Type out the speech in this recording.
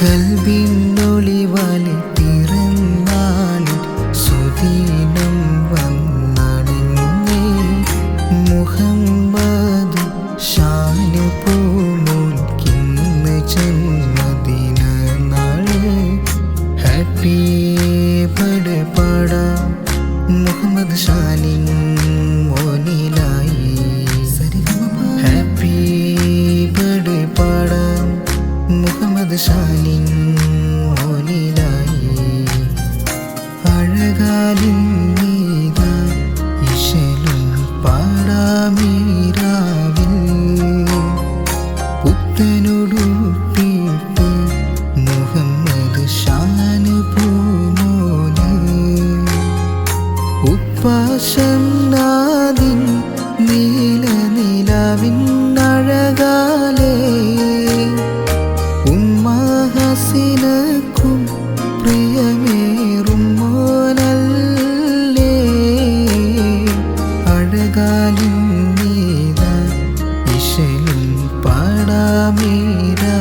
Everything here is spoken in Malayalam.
കൽബിന്നൊളിവാലെ പിറന്നാളിൽ സുദീനം വന്നണിഞ്ഞേ മുഹമ്മദ് ഷാന് പൂമോൻകിന്ന് ജന്മദിന നാള്. ഹാപ്പി ബർത്ത്ഡേ പാടാം മുഹമ്മദ് ഷാനിൻ മോനിലായി. ഹാപ്പി ബർത്ത്ഡേ പാടാം മുഹമ്മദ് ഷാനിൻ മോനിലായി. അഴകാലിൻ നീത ഇശലും പാടാമീരാവിൽ പുത്തനൊടുപ്പിട്ട് മുഹമ്മദ് ഷാന് പൂമോന്. ഉപ്പാശനാദിൻ നീല നിലാവിൻ അഴകാലേ ഹസിനക്കും പ്രിയമേറും മോനല്ലേ. അഴകാലിൻ നീത ഇശലും പാടാമീരാ